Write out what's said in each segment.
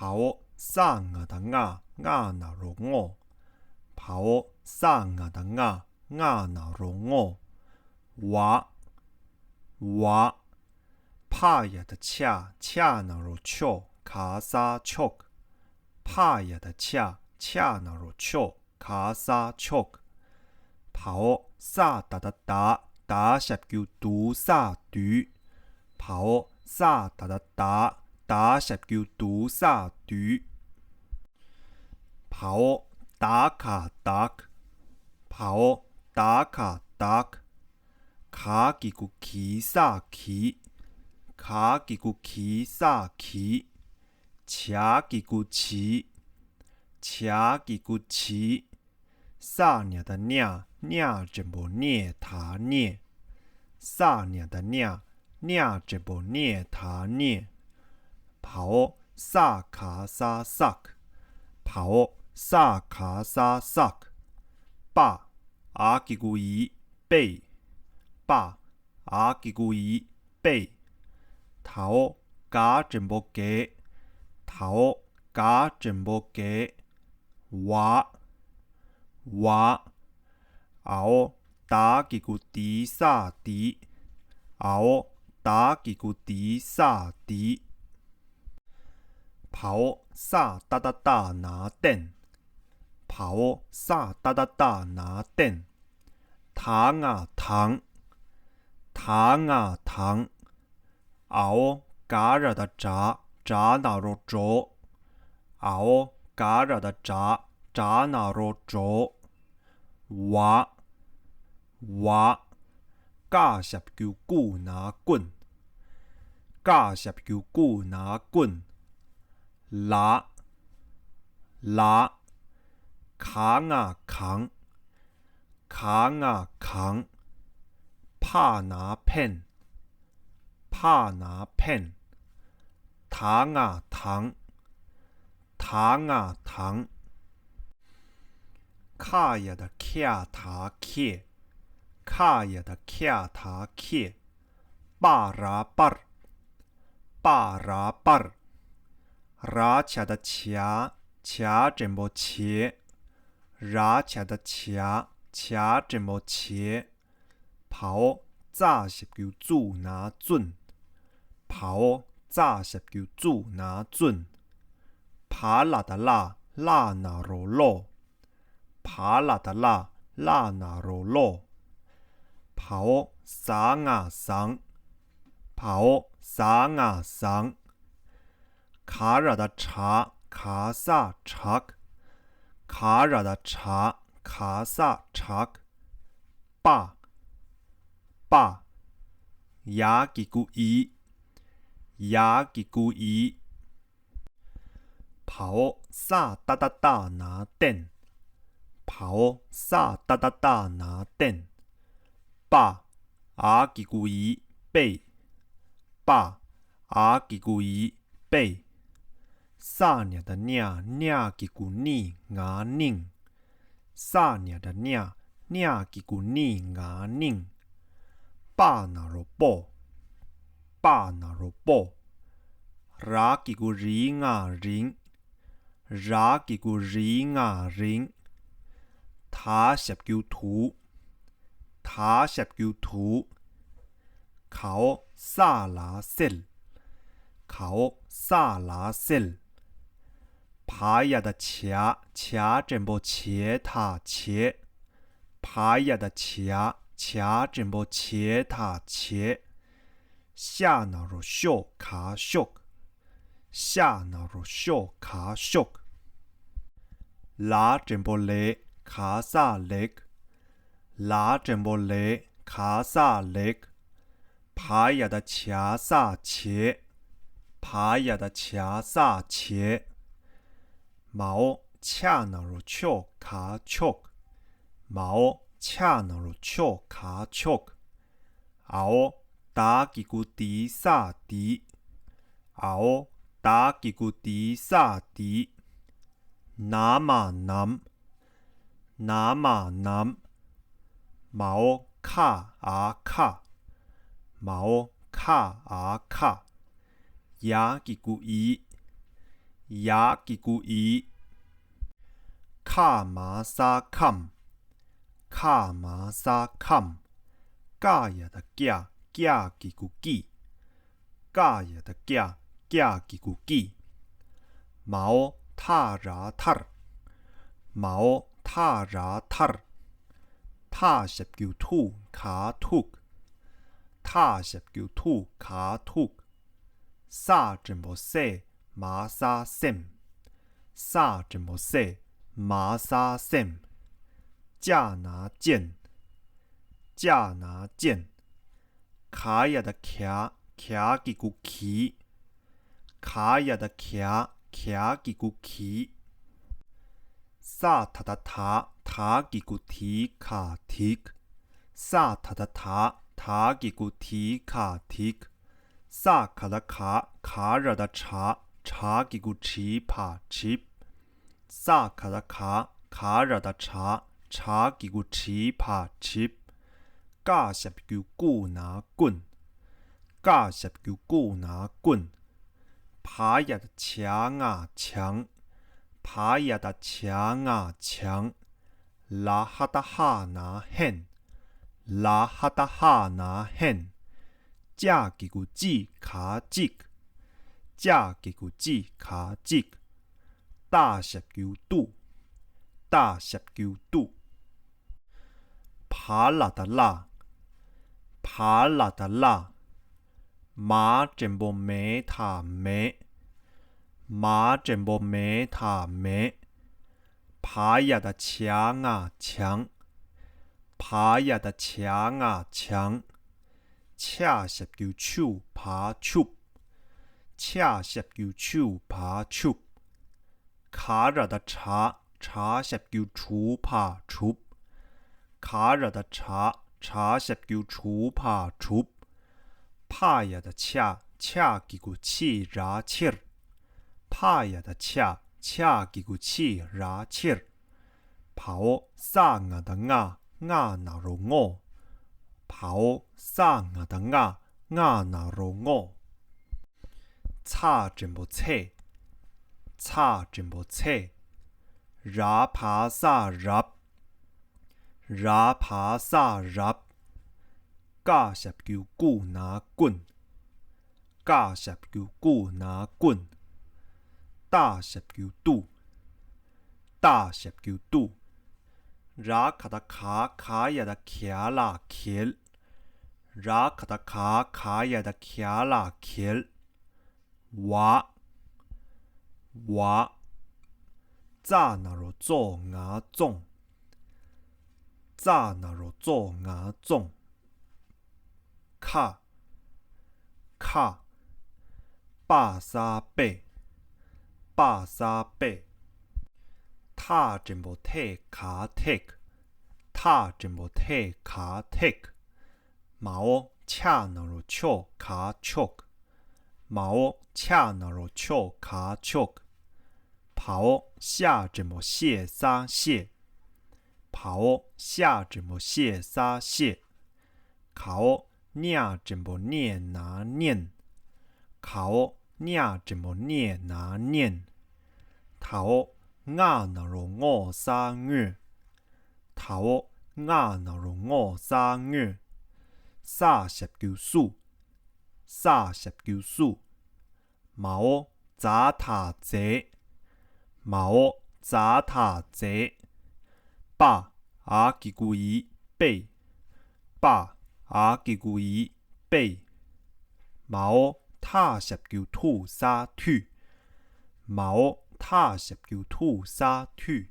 跑上啊的啊啊那容哦，跑上啊的啊啊那容哦，哇哇，怕呀的恰恰那容丘卡萨丘，怕呀的恰恰那容丘卡萨丘，跑萨哒哒哒哒下叫嘟萨嘟，跑萨哒哒哒哒下叫嘟萨嘟。跑打卡打，跑打卡打，卡吉古奇萨奇，卡吉古奇萨奇，恰吉古奇，恰吉古奇，萨念的念念这不念他念，萨念的念念这不念他念，跑萨卡萨萨，跑。萨卡萨萨，爸阿吉古伊贝，爸阿吉古伊贝，头嘎真不给，头嘎真不给，哇哇，后打吉古迪萨迪，后打吉古迪萨迪，跑萨哒哒哒拿电。跑萨哒哒哒拿电，糖啊糖，糖啊糖，熬嘎热的炸，炸那肉粥，熬嘎热的炸，炸那肉粥，哇哇，嘎下叫鼓拿棍，嘎下叫鼓拿棍，拉拉。扛啊扛，扛啊扛，怕拿펜，怕拿펜，糖啊糖，糖啊糖，卡呀的卡塔卡，卡呀的卡塔卡，巴拉巴，巴拉巴，拉恰的恰，恰真不切。拉恰的恰，恰真么切，跑炸是叫煮拿准，跑炸是叫煮拿准，爬拉的拉，拉那罗罗，爬拉的拉，拉那罗罗，跑上啊上，跑上啊上，卡拉的茶，卡萨茶。卡拉的茶，卡萨茶，爸爸，牙吉古伊，牙吉古伊，跑萨哒哒哒拿电，跑萨哒哒哒拿电，爸阿吉古伊贝，爸阿吉古伊贝。萨念的念念吉古尼牙宁，萨念的念念吉古尼牙宁，巴那罗波，巴那罗波，拉吉古里牙人，拉吉古里牙人，他下叫图，他下叫图，考萨拉塞，考萨拉塞。爬呀的恰恰真不切他切，爬呀的恰恰真不切他切，下那罗小卡小，下那罗小卡小，拉真不勒卡萨勒，拉真不勒卡萨勒，爬呀的恰萨切，爬呀的恰萨切。毛恰那罗丘卡丘，毛恰那罗丘卡丘，熬打吉古迪萨迪，熬打吉古迪萨迪，那嘛南，那嘛南，毛卡啊卡，毛卡啊卡，牙吉古伊。牙吉古伊，卡马萨坎，卡马萨坎，嘎呀的嘎，嘎吉古吉，嘎呀的嘎，嘎吉古吉，毛塔拉塔，毛塔拉塔，塔什九兔卡兔，塔什九兔卡兔，萨真不塞马萨森，萨真不塞马萨森，架拿剑，架拿剑，卡呀的卡，卡吉古奇，卡呀的卡，卡吉古奇，萨塔塔塔，塔吉古提卡提，萨塔塔塔，塔吉古提卡提，萨卡的卡，卡热的茶，茶吉古奇帕奇，萨卡的卡，卡热的茶，茶吉古奇帕奇，嘎什九古拿棍，嘎什九古拿棍，爬呀的墙啊墙，爬呀的墙啊墙，拉哈达哈拿hen，拉哈达哈拿hen，架吉古吉卡吉，架吉古吉卡吉，大什九度，大什九度，爬拉的拉，爬拉的拉，马真不没他没，马真不没他没，爬呀的墙啊墙，爬呀的墙啊墙，恰什九手爬手，恰什九手爬手，卡热的茶，茶什九出爬出，卡热的茶，茶什九出爬出，帕呀的恰，恰吉古气拉气儿，帕呀的恰，恰吉古气拉气儿，跑萨啊的啊，啊那罗我，跑萨啊的啊，啊那罗我，差真不切，差真不切，拉帕萨拉，拉帕萨拉，嘎什九古拿棍，嘎什九古拿棍，大什九度，大什九度，拉卡达卡，卡呀的卡拉克，拉卡达卡，卡呀的卡拉克，哇哇，咋那罗做牙种，咋那罗做牙种，卡卡，巴沙贝，巴沙贝，塔真不太卡特，塔真不太卡特，毛恰那罗丘卡丘，毛恰那罗丘卡丘，跑下真不谢沙谢，跑下真不谢沙谢，考念真不念拿念，考念真不念拿念，头啊那罗我沙月，头啊那罗我沙月，三十九数，三十九数，毛扎塔贼，毛扎塔贼，八阿吉古伊贝，八阿吉古伊贝，毛塔十九兔沙兔，毛塔十九兔沙兔，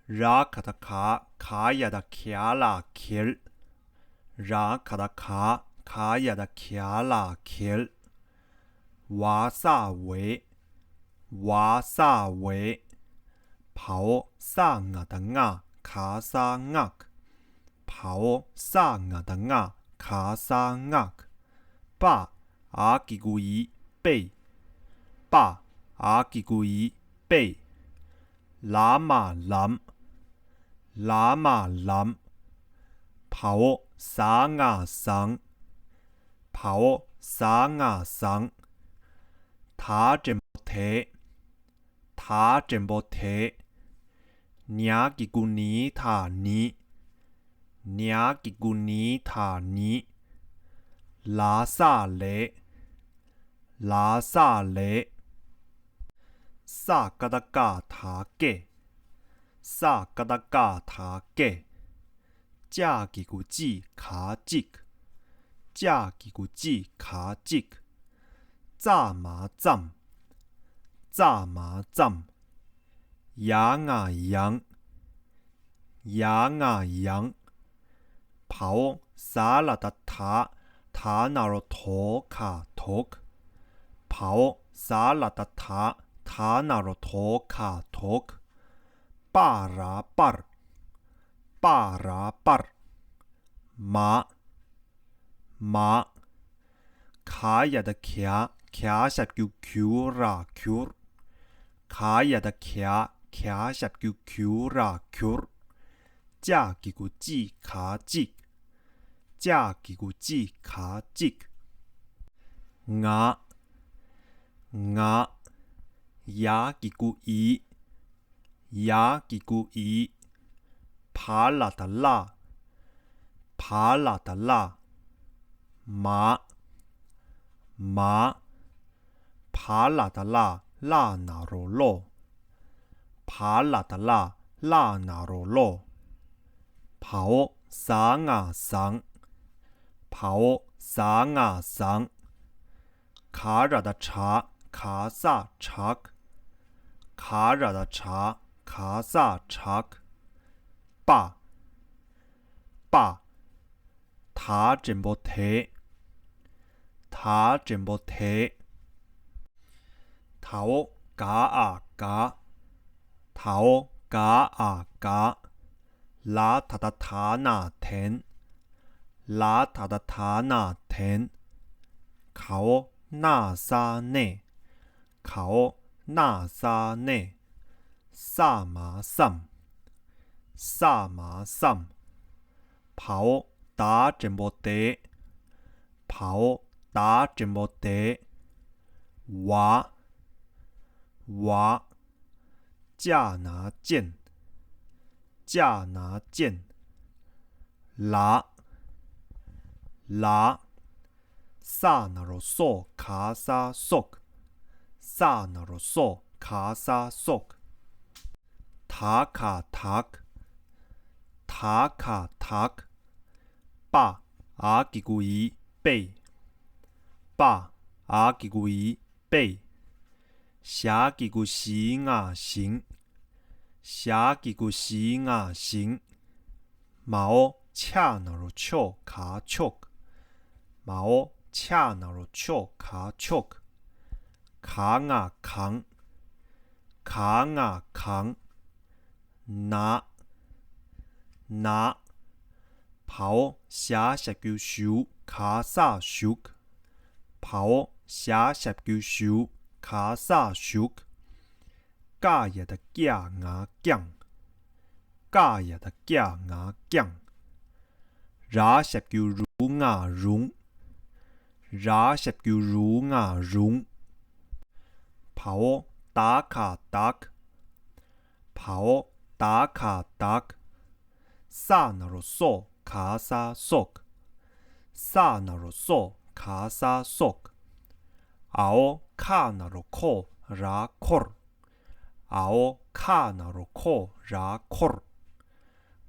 拉卡达卡，卡呀的卡拉克，拉卡达卡，卡呀的卡拉克，瓦萨维，瓦萨维，跑萨啊的啊，卡萨啊，跑萨啊的啊，卡萨啊，八阿吉古伊贝，八阿吉古伊贝，拉马兰，拉马兰，跑萨啊桑，跑萨啊桑，塔真不提，他真不提，娘吉古尼他尼，娘吉古尼他尼，拉萨雷，拉萨雷，萨嘎达嘎他给，萨嘎达嘎他给，加吉古吉卡吉，加吉古吉卡吉，炸麻酱，炸麻酱，羊啊羊，羊啊羊，跑萨拉达塔，塔那罗托卡托克，跑萨拉达塔，塔那罗托卡托克，巴拉巴尔，巴拉巴尔，马，马，卡亚的卡，卡下叫 Q 拉 Q， 卡亚的卡，卡下叫 Q 拉 Q， 加吉古吉卡吉，加吉古吉卡吉，牙，牙，牙吉古伊，牙吉古伊，帕拉达拉，帕拉达拉，马，马，帕拉达拉，拉那罗罗，帕拉达拉，拉那罗罗，跑桑啊桑，跑桑啊桑，卡拉的茶，卡萨茶，卡拉的茶，卡萨茶，爸，爸，他真不提，他真不提，头嘎啊嘎，头嘎啊嘎，拉他的他那天，拉他的他那天，考那沙内，考那沙内，萨马桑，萨马桑，跑打真不得，跑打真不得，娃，娃，加拿剑，加拿剑，拉，拉，萨那罗索卡萨索，萨那罗索卡萨索，塔卡塔，塔卡塔，爸阿吉古伊贝，爸阿吉古伊贝，下吉古西亚行，下吉古西亚行，毛恰那罗丘卡丘，毛恰那罗丘卡丘，卡啊扛，卡啊扛，拿，拿，跑下下叫手卡萨手，跑下下叫手卡萨手，加也的加牙姜，加也的加牙姜，拉下叫如牙容，拉下叫如牙容，跑打卡打，跑打卡打，萨那罗索卡萨索，萨那罗索卡萨索，熬卡那罗科拉科，熬卡那罗科拉科，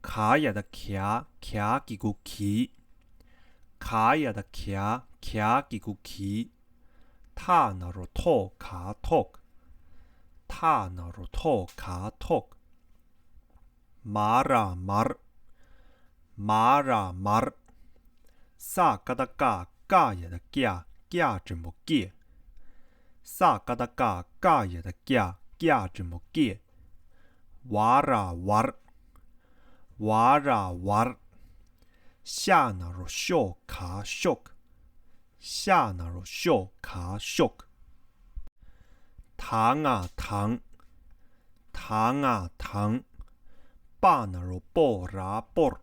卡亚的卡卡吉古奇，卡亚的卡卡吉古奇，塔那罗托卡托，塔那罗托卡托，马拉马尔，马拉马尔，萨嘎达嘎嘎亚的嘎嘎真不给，萨嘎达嘎嘎亚的嘎嘎真不给，瓦拉瓦尔，瓦拉瓦尔，下那罗秀卡秀，下那罗秀卡秀，糖啊糖，糖啊糖，巴那罗波拉波，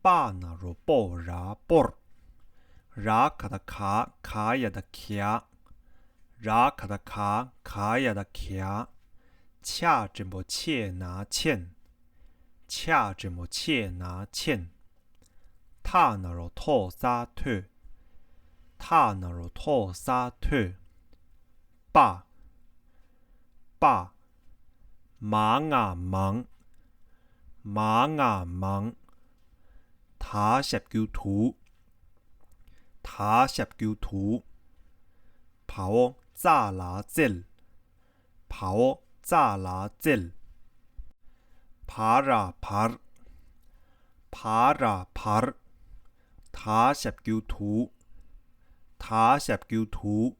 巴那罗波拉波，拉卡的卡卡亚的卡，拉卡的卡卡亚的卡，恰怎么切拿欠，恰怎么切拿欠，他那罗托沙特，他那罗托沙特，爸，爸，忙啊忙，忙啊忙，他十九土，他十九土，跑炸拉zel跑炸拉zel爬啊爬，爬啊爬，他十九土，他十九土，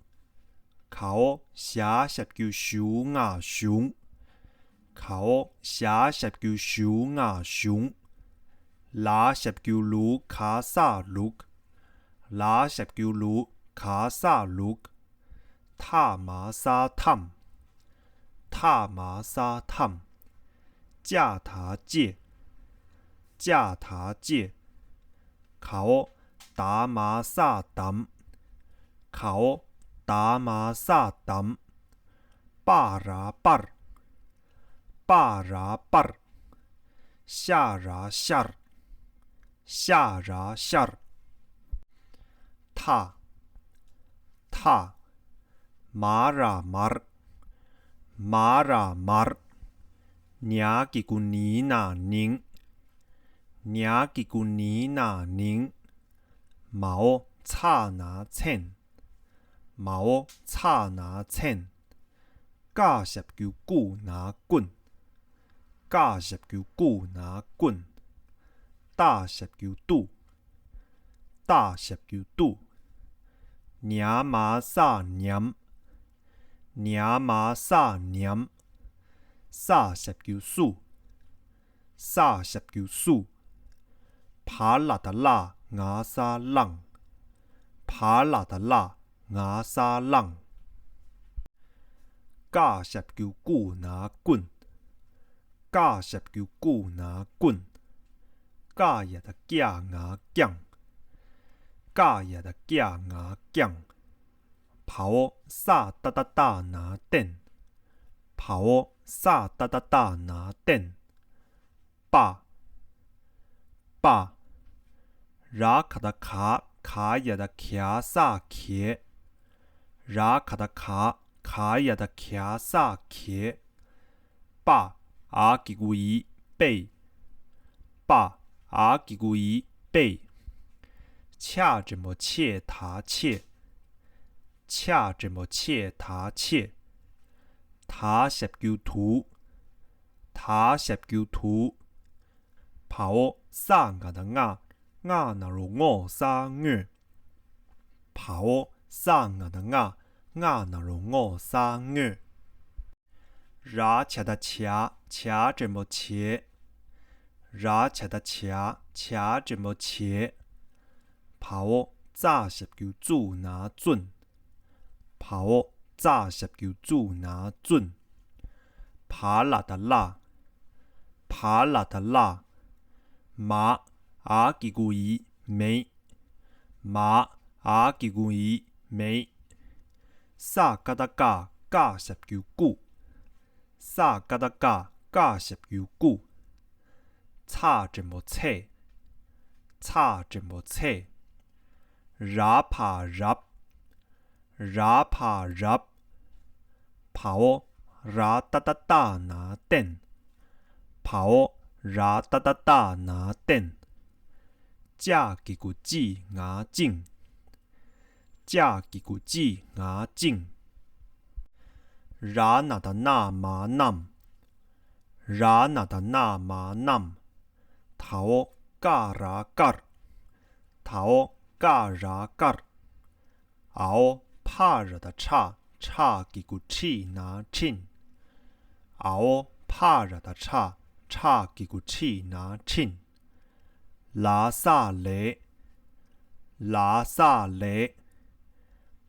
เขา写十九熊啊熊，เขา写十九熊啊熊，拉十九路卡萨路，拉十九路卡萨路，他马沙探，他马沙探，架塔借，架塔借，เขา打马萨ดเขา打马萨ด巴拉巴儿，巴拉巴儿，下拉下儿，下拉下儿，他，他，马拉马儿，马拉马儿，娘给古尼那宁，娘给古尼那宁，毛差拿称，毛差拿称。加十九股拿棍，加十九股拿棍，打十九度，打十九度，娘马萨娘，娘马萨娘，撒十九数，撒十九数，爬拉达拉牙沙浪，爬拉达拉牙沙浪。加十九股拿棍，加十九股拿棍，加也的架牙匠，加也的架牙匠，跑萨哒哒哒拿电，跑萨哒哒哒拿电，爸，爸，拉卡的卡卡也的卡萨卡，拉卡的卡。卡也的卡萨卡，爸阿吉古伊贝，爸阿吉古伊贝，恰怎么切他切，恰怎么切他切，他十九土，他十九土，跑三个的牙，牙那罗我三月，跑三个的牙。牙那罗我三月，拉切的切，切怎么切？拉切的切，切怎么切？跑炸十九煮拿准，跑炸十九煮拿准，爬拉的拉，爬拉的拉，马阿吉古伊没，马阿吉古伊没。萨嘎达嘎加十九股，萨嘎达嘎加十九股，差怎么切？差怎么切？拉帕拉，拉帕拉，跑拉哒哒哒拿电，跑拉哒哒哒拿电，架给古记牙镜。架吉古记牙镜，拉那的那马南，拉那的那马南，头嘎拉嘎，头嘎拉嘎，熬怕热的差，差吉古气拿亲，熬怕热的差，差吉古气拿亲，拉萨雷，拉萨雷。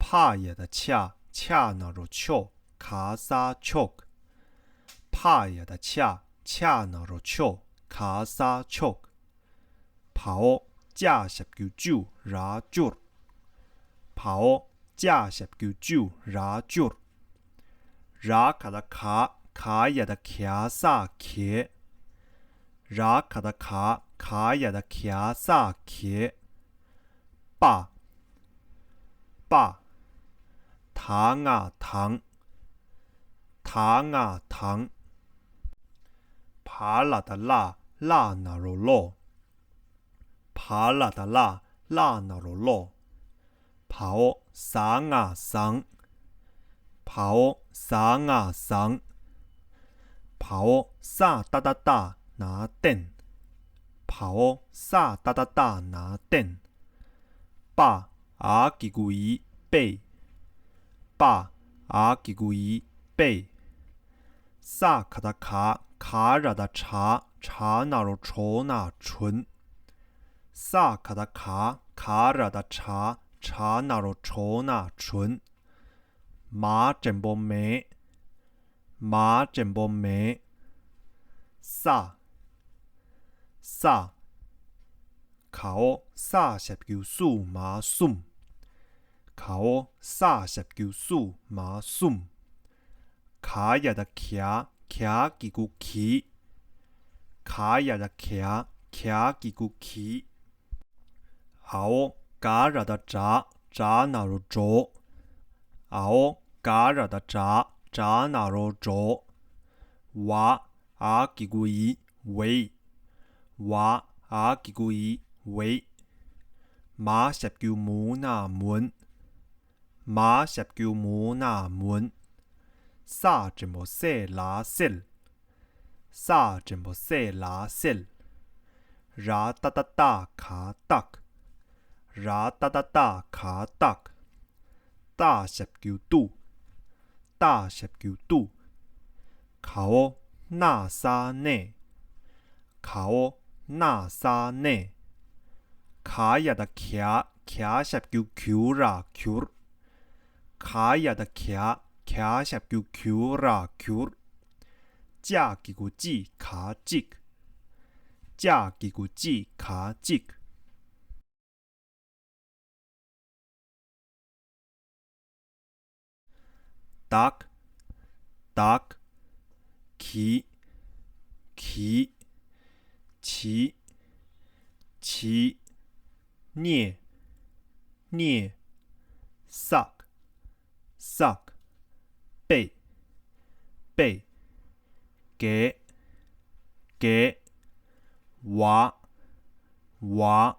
怕也的恰恰那罗丘卡萨丘，怕也的恰恰那罗丘卡萨丘，跑加十九九拉九，跑加十九九拉九，拉卡的卡卡呀的卡萨茄，拉卡的卡，卡呀的卡萨茄，爸，爸，糖啊糖，糖啊糖，爬拉的拉，拉那罗罗，爬拉的拉，拉那罗罗，跑桑啊桑，跑桑啊桑，跑萨哒哒哒拿电，跑萨哒哒哒拿电，爸阿吉古伊贝，爸阿吉古伊贝，萨卡达卡，卡拉的茶，茶那罗愁那纯，萨卡达卡，卡拉的茶，茶那罗愁那纯，马真波梅，马真波梅，萨，萨，考萨十九数马送，考萨十九数马送，卡呀的卡，卡吉古奇，卡呀的卡，卡吉古奇，好嘎ra的炸，炸那罗粥，好嘎ra的炸，炸那罗粥，哇阿吉古伊喂，哇阿吉古伊喂，马十九木那门，马十九木那门，萨真波塞拉塞，萨真波塞拉塞，拉哒哒哒卡达，拉哒哒哒卡达，大十九度，大十九度，考那沙内，考那沙内，卡呀的卡，卡十九 Q 啦 Q，卡呀的卡，卡十九 Q 啦 Q，加几个字卡吉，加几个字卡吉。duck, duck, 骑，骑，骑，骑，啮，啮，suck, suck，背，背，给，给，挖，挖，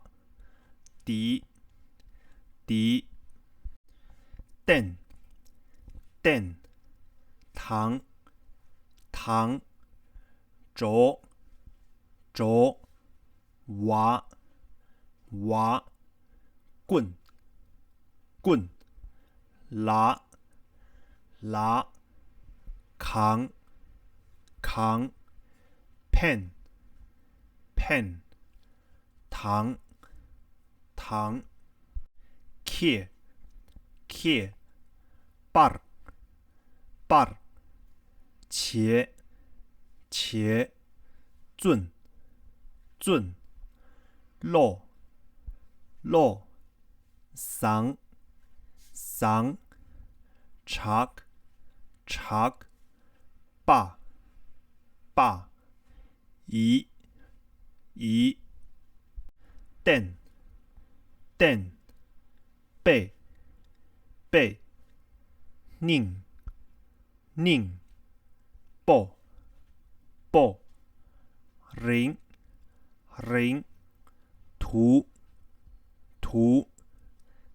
滴，滴，电，电，糖，糖，粥，粥，娃，娃，棍，棍，拉，拉，扛，扛，pen，pen，糖，糖，key，key，bar，bar，茄，茄，准，准，肉，肉，桑，桑，茶，茶，爸，爸，姨，姨，电，电，背，背，拧，拧，报，报，ring，ring，图，图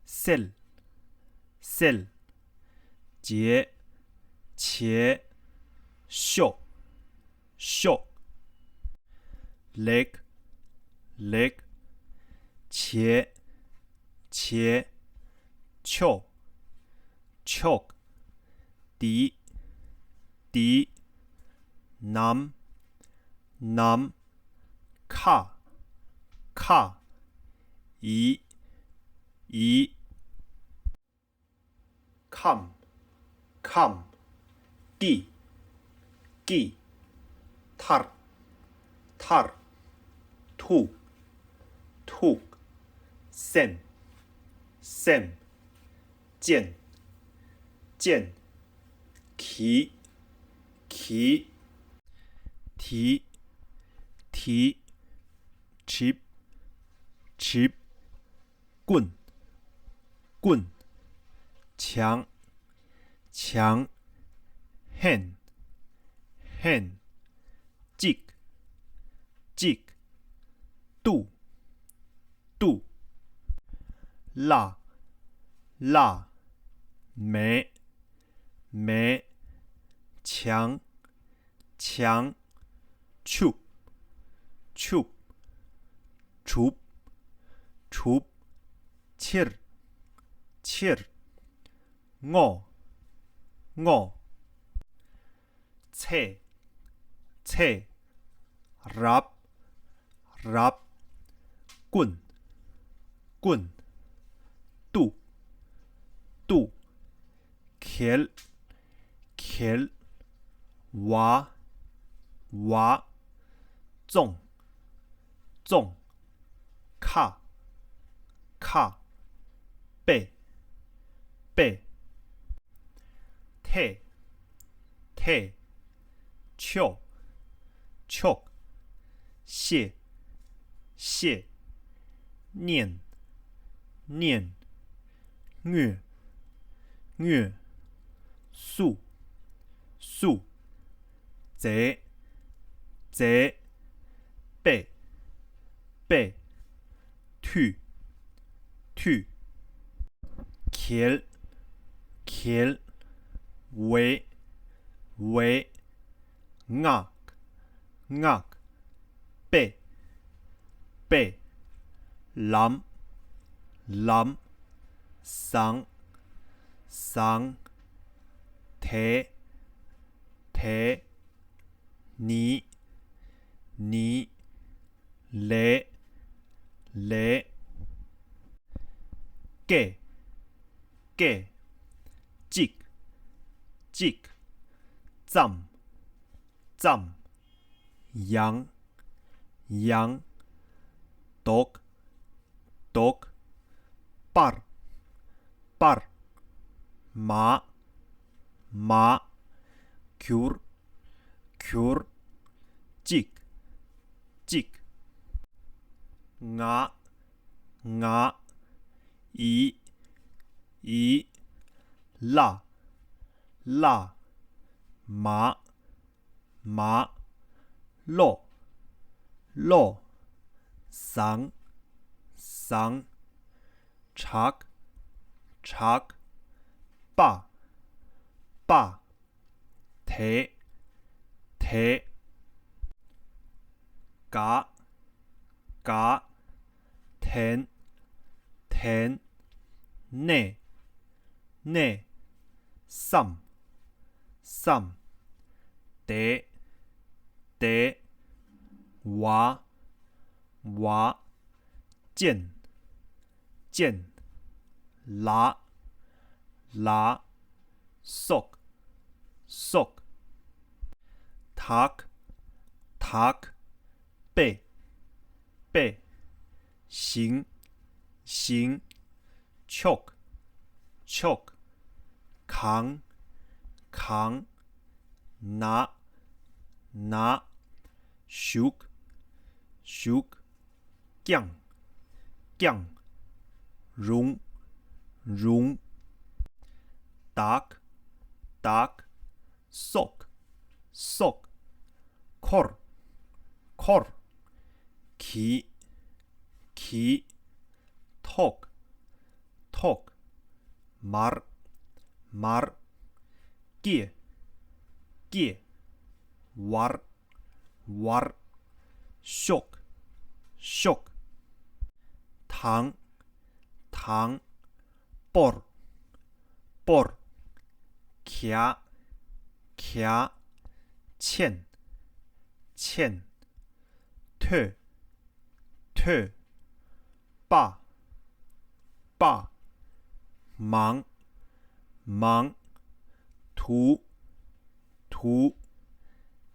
，cell，cell，节，茄，秀，秀，leg，leg，茄，茄，choke，choke，底，底，numb，numb，卡，卡，移，移，come，come，地，地，tar，tar，吐，吐，sen，sen，剑，剑，骑，骑提提提 chip chip 棍棍墙墙 hand hand jig jig 度度辣辣没没墙墙 tube tube 厨厨 切切我我切切 rub rub 棍棍度度 kill kill 挖挖种种卡卡背背退退 choke choke 谢谢念念虐虐速速贼贼背背退退 kill kill 围围 ngak ngak 背背 lam lam 桑桑 thế thế 你你 lễ lễ kê kê chích chích dăm dăm羊羊 dog dog par par 马马 cure cure jig jig 牙牙 ý ý 辣辣 麻麻 lô lô 桑桑 chạc chạc 把把 thế thế cá cá thén thén nè nè xăm xăm tế tế hóa hóa 剑剑 lá lá sock sock 塔 塔 背背 行行 choke choke 扛扛 拿拿 shook shook 降降 容容 dark dark sock sock 壳壳 key key talk talk mar mar 借借 war war shock shock 糖糖 por por 徛徛 欠欠 退退 把把 忙忙 涂涂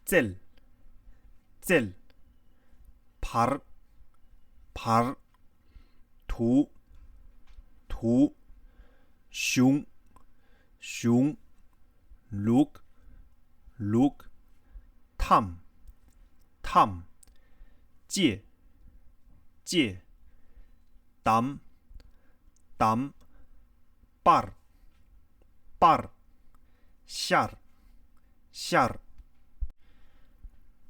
zel zel 盘盘 涂涂 熊熊 look look 탐, 탐, 借，借，담, 담, par, par, 샤르, 샤르,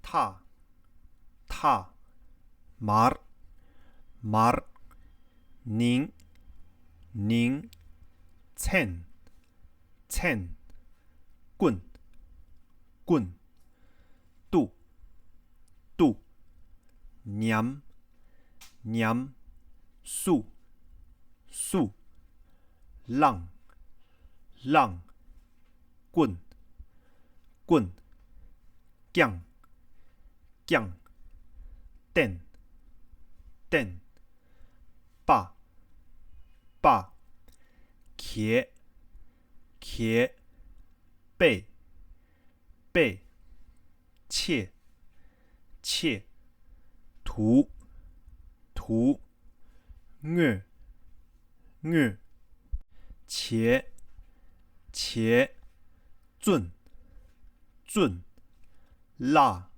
타, 타, 말, 말, 닝, 닝, 첸, 첸, 꾼, 꾼, 뚜, 뚜, 냠, 냠, 수, 수, 랑, 랑, 꾼, 꾼, 깡, 깡, 땐, 땐, 빠, 빠,茄，茄，背，背，切，切，图，图，月，月，茄，茄，准，准，辣，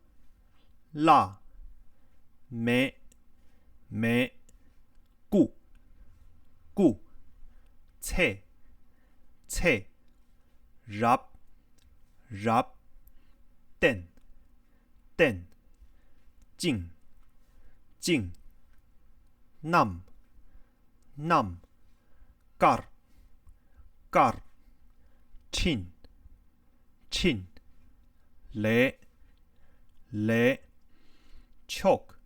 辣，没，没，顾，顾，切，切，รับ，รับ땐，땐，静，静，남，남，깔，깔，친，친，래，래，촉，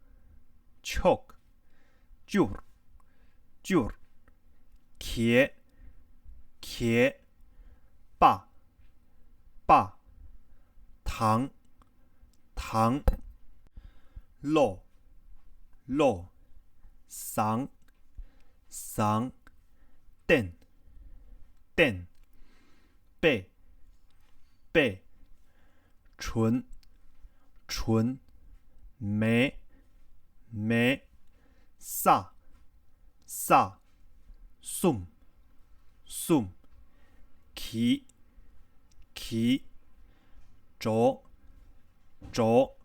촉，줄，줄，茄，茄，爸，爸，糖，糖，肉，肉，상，상，땐，땐，背，背，唇，唇，眉，眉，사，사，숨，숨，기，기，조，조，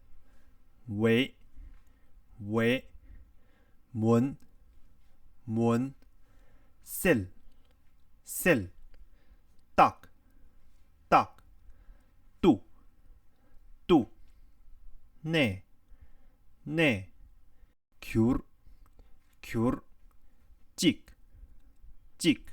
围，围，문，문，셀， 셀， 딱， 딱， 뚜， 뚜， 네， 네， 귤， 귤， 찍， 찍。